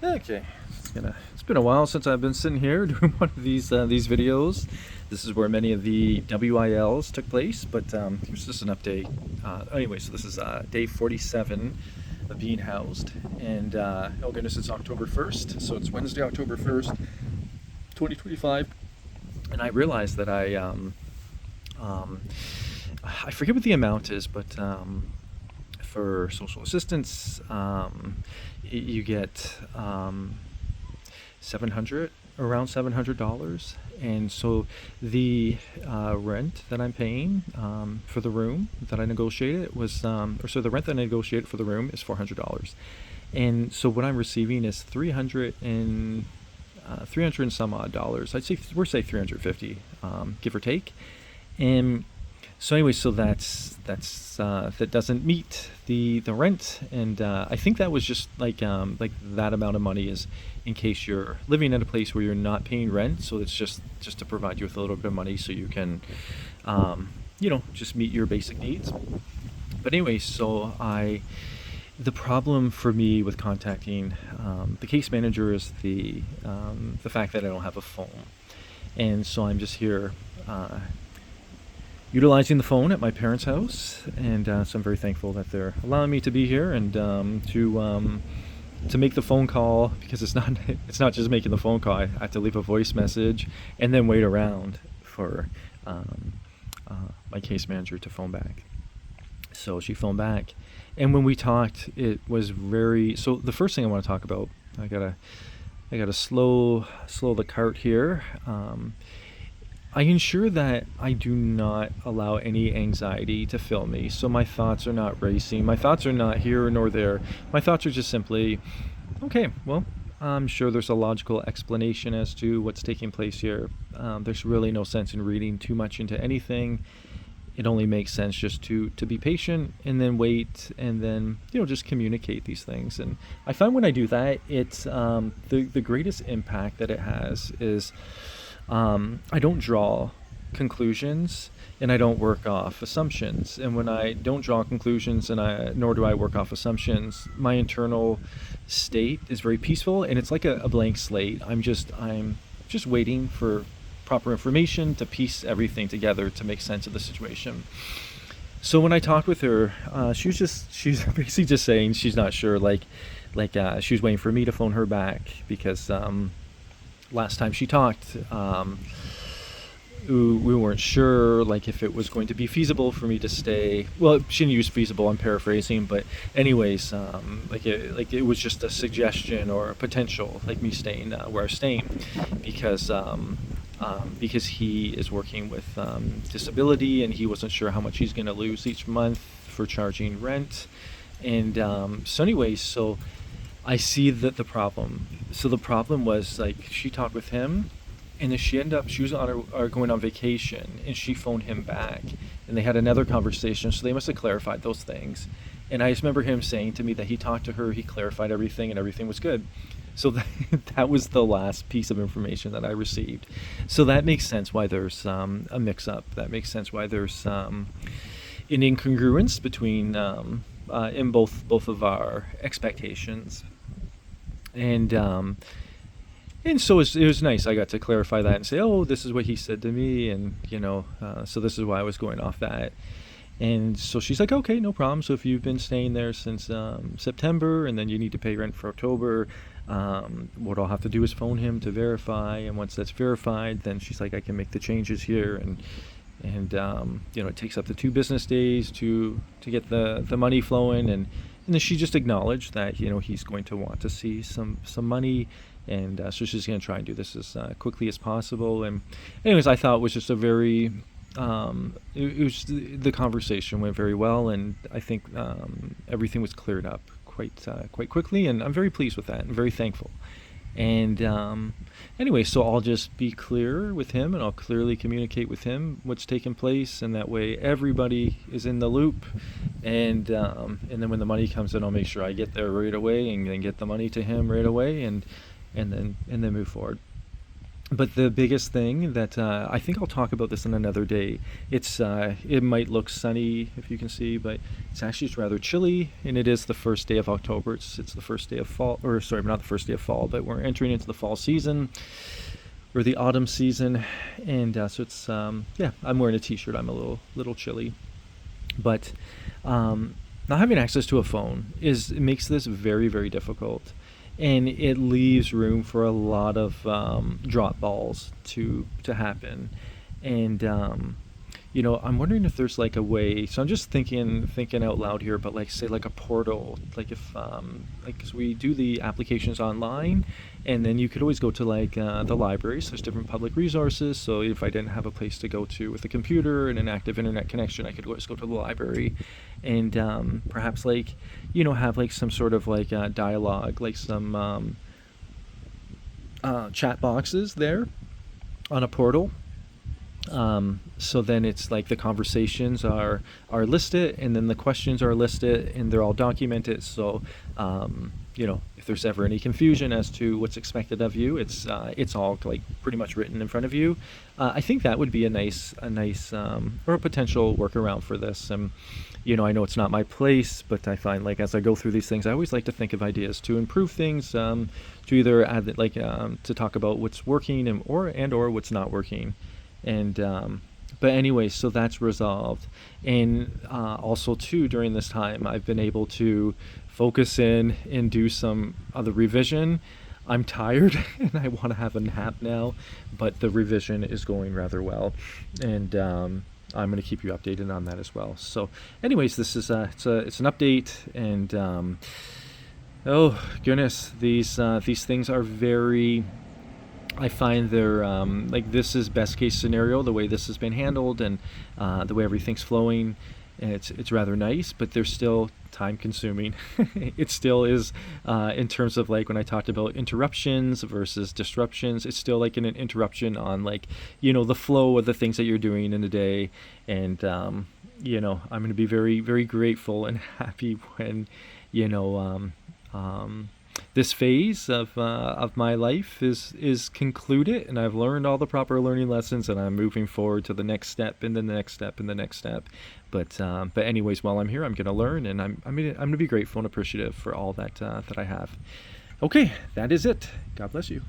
Okay, it's been a while since I've been sitting here doing one of these videos. This is where many of the WILs took place, but here's just an update. Anyway, so this is day 47 of being housed, and oh goodness, it's October 1st, so it's Wednesday, October 1st, 2025, and I realized that um, I forget what the amount is, but for social assistance, you get 700 around $700, and so the rent that I'm paying for the room that I negotiated was or so the rent that I negotiated for the room is $400, and so what I'm receiving is 300 and some odd dollars. I'd say we're say 350, give or take. And so anyway, so that doesn't meet the rent, and I think that was just like that amount of money is in case you're living in a place where you're not paying rent. So it's just to provide you with a little bit of money so you can, just meet your basic needs. But anyway, so the problem for me with contacting the case manager is the fact that I don't have a phone, and so I'm just here utilizing the phone at my parents' house, and so I'm very thankful that they're allowing me to be here and to make the phone call, because it's not just making the phone call. I have to leave a voice message and then wait around for um, my case manager to phone back. So she phoned back, and when we talked, it was very. So the first thing I want to talk about, I gotta slow the cart here. I ensure that I do not allow any anxiety to fill me. So my thoughts are not racing. My thoughts are not here nor there. My thoughts are just simply, okay, well, I'm sure there's a logical explanation as to what's taking place here. There's really no sense in reading too much into anything. It only makes sense just to be patient and then wait, and then just communicate these things. And I find when I do that, it's the greatest impact that it has is I don't draw conclusions, and I don't work off assumptions. And when I don't draw conclusions, and nor do I work off assumptions, my internal state is very peaceful, and it's like a blank slate. I'm just waiting for proper information to piece everything together to make sense of the situation. So when I talked with her, she's basically just saying she's not sure, like she was waiting for me to phone her back, because last time she talked, we weren't sure, like, if it was going to be feasible for me to stay. Well, she didn't use feasible. I'm paraphrasing, but anyways, like it was just a suggestion or a potential, like me staying where I was staying, because because he is working with disability, and he wasn't sure how much he's going to lose each month for charging rent. And so anyways, so I see that the problem. So the problem was, like, she talked with him, and then she was on going on vacation, and she phoned him back, and they had another conversation. So they must have clarified those things. And I just remember him saying to me that he talked to her, he clarified everything, and everything was good. So that was the last piece of information that I received. So that makes sense why there's a mix-up. That makes sense why there's an incongruence between in both of our expectations. And so it was nice. I got to clarify that and say, oh, this is what he said to me, and so this is why I was going off that. And so she's like, okay, no problem. So if you've been staying there since September, and then you need to pay rent for October, what I'll have to do is phone him to verify. And once that's verified, then she's like, I can make the changes here. And it takes up to 2 business days to get the money flowing. And then she just acknowledged that he's going to want to see some money, and so she's going to try and do this as quickly as possible. And anyways, I thought it was just a very it was the conversation went very well, and I think everything was cleared up quite quickly, and I'm very pleased with that and very thankful. And anyway, so I'll just be clear with him, and I'll clearly communicate with him what's taken place, and that way everybody is in the loop. And then when the money comes in, I'll make sure I get there right away, and then get the money to him right away, and then move forward. But the biggest thing that I think I'll talk about this in another day. It might look sunny if you can see, but it's rather chilly, and it is the first day of October. It's the first day of fall, or sorry, not the first day of fall, but we're entering into the fall season or the autumn season, and so it's yeah. I'm wearing a t-shirt. I'm a little chilly, but not having access to a phone is it makes this very very difficult, and it leaves room for a lot of drop balls to happen, and I'm wondering if there's like a way. So I'm just thinking out loud here, but like say like a portal, like if like 'cause we do the applications online, and then you could always go to like the libraries. There's different public resources. So if I didn't have a place to go to with a computer and an active internet connection, I could always go to the library, and perhaps like have like some sort of like dialogue, like some chat boxes there on a portal. So then it's like the conversations are listed, and then the questions are listed, and they're all documented. So if there's ever any confusion as to what's expected of you, it's all like pretty much written in front of you. I think that would be a nice or a potential workaround for this. And I know it's not my place, but I find like as I go through these things, I always like to think of ideas to improve things, to either add like to talk about what's working and or what's not working. And but anyway, so that's resolved. And also too, during this time I've been able to focus in and do some other revision. I'm tired and I want to have a nap now, but the revision is going rather well, and I'm going to keep you updated on that as well. So anyways, this is it's an update, and oh goodness, these things are very, I find they're like, this is best case scenario, the way this has been handled, and the way everything's flowing, and it's rather nice, but they're still time consuming. It still is, in terms of like when I talked about interruptions versus disruptions, it's still like an interruption on like the flow of the things that you're doing in a day. And I'm going to be very very grateful and happy when you know this phase of my life is concluded, and I've learned all the proper learning lessons, and I'm moving forward to the next step and then the next step and the next step. But anyways, while I'm here, I'm gonna learn, and I'm gonna be grateful and appreciative for all that I have. Okay, that is it. God bless you.